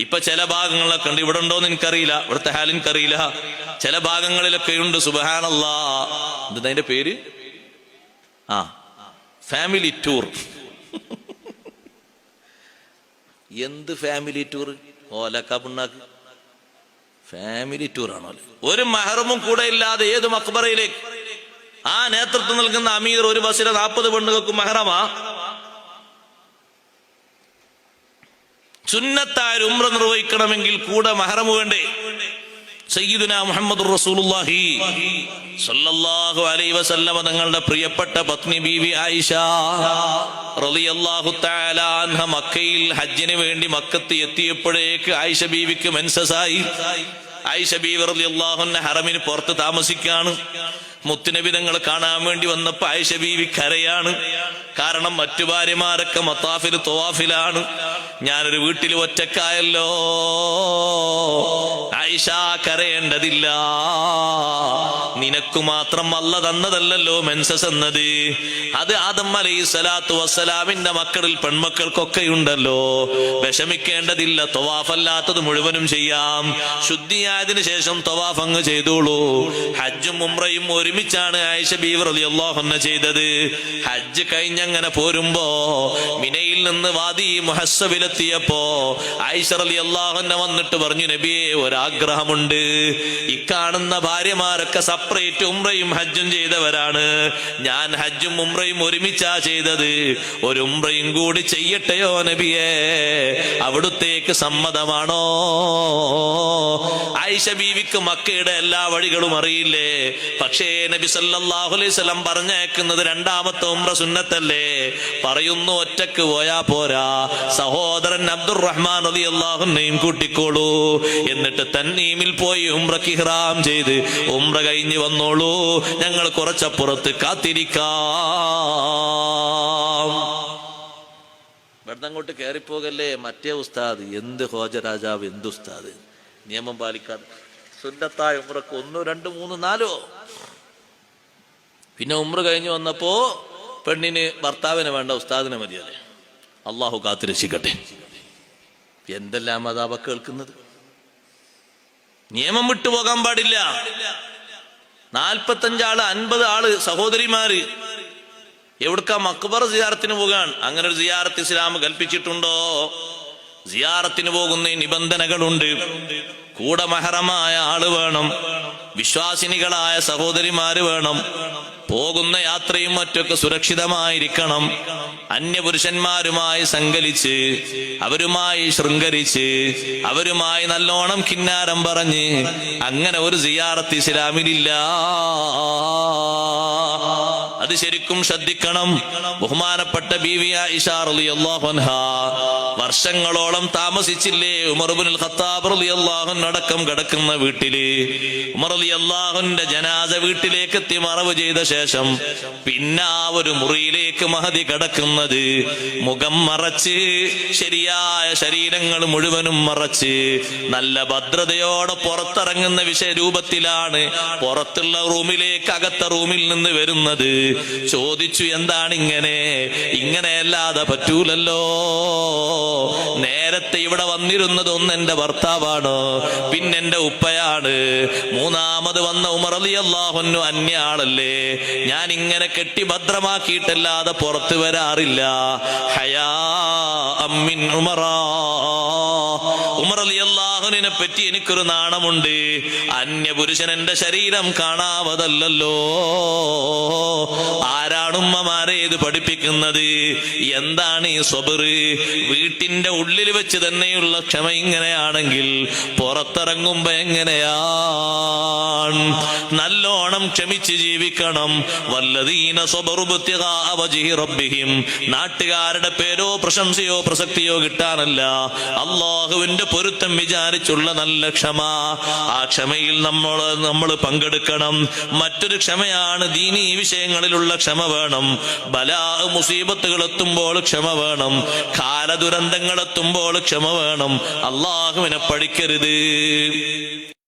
ഇപ്പൊ ചില ഭാഗങ്ങളൊക്കെ ഉണ്ട്, ഇവിടെ ഉണ്ടോന്ന് എനിക്കറിയില്ല, ഇവിടുത്തെ ഹാൽ എനിക്കറിയില്ല, ചില ഭാഗങ്ങളിലൊക്കെ ഉണ്ട്. സുബ്ഹാനല്ലാഹ്, അതിന്റെ പേര് ഫാമിലി ടൂർ. എന്ത് ഫാമിലി ടൂർ? ഓലക്കാപ്പിണ്ണാക്ക് ഫാമിലി ടൂർ ആണോ? ഒരു മഹറമും കൂടെ ഇല്ലാതെ ഏത് മക്ബറയിലേക്ക്? ആ നേതൃത്വം നൽകുന്ന അമീർ ഒരു ബസ്സിലെ 40 പെണ്ണുകൾക്ക് മഹറമാ? സുന്നത്തായ ഉംറ നിർവഹിക്കണമെങ്കിൽ കൂടെ മഹറം വേണ്ടേ? സയ്യിദുനാ മുഹമ്മദുർ റസൂലുള്ളാഹി സ്വല്ലല്ലാഹു അലൈഹി വസല്ലമ തങ്ങളുടെ പ്രിയപ്പെട്ട പത്നി ബീവി ആയിഷ റളിയല്ലാഹു തആല അൻഹ മക്കയിൽ ഹജ്ജിന് വേണ്ടി മക്കത്ത് എത്തിയപ്പോഴേക്ക് ആയിഷ ബീവിക്ക് മെൻസസായി. ആയിഷ ബീവി റളിയല്ലാഹു അൻഹ ഹറമിന് പുറത്ത് താമസിക്കാണ്. മുത്തുനബി തങ്ങളെ കാണാൻ വേണ്ടി വന്നപ്പോ ആയിഷ ബീവി കരയാണ്. കാരണം മറ്റു ഭാര്യമാരൊക്കെ മത്താഫിൽ തവാഫിലാണ്, ഞാനൊരു വീട്ടിൽ ഒറ്റക്കായല്ലോ. ആയിഷ കരയേണ്ടതില്ല, നിനക്കു മാത്രം അല്ല തന്നതല്ലോ മെൻസസ് എന്നത്. അത് ആദം അലൈഹിസ്സലാത്തു വസ്സലാമിന്റെ മക്കളിൽ പെൺമക്കൾക്കൊക്കെ ഉണ്ടല്ലോ, വിഷമിക്കേണ്ടതില്ല. തവാഫല്ലാത്തത് മുഴുവനും ചെയ്യാം. ശുദ്ധിയായതിനു ശേഷം തവാഫ് അങ്ങ് ചെയ്തോളൂ. ഹജ്ജും ഉംറയും ഒരുമിച്ചാണ് ആയിഷ ബീവി റളിയല്ലാഹു അൻഹ ചെയ്തത്. ഹജ്ജ് കഴിഞ്ഞങ്ങനെ പോരുമ്പോ മിനയിൽ നിന്ന് വാദി മുഹസ്സബിലെത്തിയപ്പോ ആയിഷ റളിയല്ലാഹു അൻഹ വന്നിട്ട് പറഞ്ഞു, നബിയെ ഒരാഗ്രഹമുണ്ട്. ഇക്കാണുന്ന ഭാര്യമാരൊക്കെ സെപ്പറേറ്റ് ഉംറയും ഹജ്ജും ചെയ്തവരാണ്, ഞാൻ ഹജ്ജും ഉംറയും ഒരുമിച്ചാ ചെയ്തത്. ഒരു ഉംറയും കൂടി ചെയ്യട്ടെയോ നബിയെ, അവിടുത്തേക്ക് സമ്മതമാണോ? ആയിഷ ബീവിക്ക് മക്കയുടെ എല്ലാ വഴികളും അറിയില്ലേ, പക്ഷേ നബി സല്ലല്ലാഹു അലൈഹി വസല്ലം പറഞ്ഞേക്കുന്നത് രണ്ടാമത്തെ ഉംറ സുന്നത്തല്ലേ. പറയുന്നു, ഒറ്റക്ക് പോയാ പോരാ, സഹോദരൻ അബ്ദുറഹ്മാൻ റളിയല്ലാഹു അൻഹുയും കൂട്ടിക്കോളൂ. എന്നിട്ട് തന്നീമിൽ പോയി ഉംറക്ക് ഇഹ്റാം ചെയ്ത് ഉംറ കഴിഞ്ഞ് വന്നോളൂ, ഞങ്ങൾ കുറച്ചപ്പുറത്ത് കാത്തിരിക്കാം. ഇവിടുന്ന് അങ്ങോട്ട് കയറിപ്പോകല്ലേ. മറ്റേ ഉസ്താദ് എന്ത് ഹോജരാജാവ്, എന്ത് ഉസ്താദ്, നിയമം പാലിക്കാതെ സുന്നത്തായ ഉംറക്ക് 1, 2, 3, 4. പിന്നെ ഉംറ കഴിഞ്ഞു വന്നപ്പോ പെണ്ണിന് ഭർത്താവിനെ വേണ്ട, ഉസ്താദിനെ മതിയല്ലേ. അള്ളാഹു കാത്തുരക്ഷിക്കട്ടെ. എന്തെല്ലാം അതാപ കേൾക്കുന്നത്. നിയമം വിട്ടുപോകാൻ പാടില്ല. 45 ആള് 50 ആള് സഹോദരിമാര് എവിടുക്കാ? മക്ബറ സിയാറത്തിന് പോകാൻ. അങ്ങനെ ഒരു സിയാറത്ത് ഇസ്ലാം കൽപ്പിച്ചിട്ടുണ്ടോ? സിയാറത്തിന് പോകുന്ന നിബന്ധനകളുണ്ട്. കൂടെ മഹറമായ ആള് വേണം, വിശ്വാസിനികളായ സഹോദരിമാര് വേണം, പോകുന്ന യാത്രയും മറ്റൊക്കെ സുരക്ഷിതമായിരിക്കണം. അന്യപുരുഷന്മാരുമായി സങ്കലിച്ച് അവരുമായി ശൃംഗരിച്ച് അവരുമായി നല്ലോണം കിന്നാരം പറഞ്ഞ് അങ്ങനെ ഒരു സിയാറത്ത് ഇസ്ലാമിലില്ല. അത് ശരിക്കും ശ്രദ്ധിക്കണം. ബഹുമാനപ്പെട്ട ബീവി ആയിഷ റളിയല്ലാഹു അൻഹാ വർഷങ്ങളോളം താമസിച്ചില്ലേ ഉമർ ഇബ്നുൽ ഖത്താബ് റളിയല്ലാഹു അൻഹു അടക്കം കിടക്കുന്ന വീട്ടില്. ഉമർ റളിയല്ലാഹുവിന്റെ ജനാസ വീട്ടിലേക്ക് എത്തി മറവ് ചെയ്ത ശേഷം പിന്നെ ആ ഒരു മുറിയിലേക്ക് മഹദി കിടക്കുന്നത് മുഖം മറച്ച്, ശരിയായ ശരീരങ്ങൾ മുഴുവനും മറച്ച് നല്ല ഭദ്രതയോടെ പുറത്തിറങ്ങുന്ന രൂപത്തിലാണ് പുറത്തുള്ള റൂമിലേക്ക് അകത്ത റൂമിൽ നിന്ന് വരുന്നത്. ചോദിച്ചു, എന്താണ് ഇങ്ങനെയല്ലാതെ പറ്റൂലല്ലോ. നേരത്തെ ഇവിടെ വന്നിരുന്നത് ഒന്ന് എന്റെ ഭർത്താവാണ്, പിന്നെന്റെ ഉപ്പയാണ്, മൂന്നാമത് വന്ന ഉമർ റളിയല്ലാഹു അൻഹു അന്യ ആളല്ലേ. ഞാൻ ഇങ്ങനെ കെട്ടി ഭദ്രമാക്കിയിട്ടല്ലാതെ പുറത്തു വരാറില്ല. ഹയാ അമ്മിൻ ഉമറ, ഉമർ റളിയല്ലാഹുവിനെ പറ്റി എനിക്കൊരു നാണമുണ്ട്. അന്യപുരുഷൻ എന്റെ ശരീരം കാണാവതല്ലോ. ആരാണുമ്മമാരെ ഇത് പഠിപ്പിക്കുന്നത്? എന്താണ് ഈ സ്വബർ? വീട്ടിന്റെ ഉള്ളിൽ വെച്ച് തന്നെയുള്ള ക്ഷമ ഇങ്ങനെയാണെങ്കിൽ പുറത്തിറങ്ങുമ്പോ എങ്ങനെയാണ്? നല്ലോണം ക്ഷമിച്ച് ജീവിക്കണം. വല്ലദീന സ്വബറു ഇബ്തിഗാ വജ്ഹി റബ്ബിഹിം, നാട്ടുകാരുടെ പേരോ പ്രശംസയോ പ്രസക്തിയോ കിട്ടാനല്ല, അള്ളാഹുവിന്റെ പൊരുത്തം വിചാരിച്ചുള്ള നല്ല ക്ഷമ. ആ ക്ഷമയിൽ നമ്മൾ പങ്കെടുക്കണം. മറ്റൊരു ക്ഷമയാണ് ദീനീ വിഷയങ്ങളിലുള്ള ക്ഷമ വേണം. ബലാ മുസീബത്തുകൾ എത്തുമ്പോൾ ക്ഷമ വേണം. കാലദുരന്തങ്ങൾ എത്തുമ്പോൾ ക്ഷമ വേണം. അള്ളാഹുവിനെ പഠിക്കരുത്.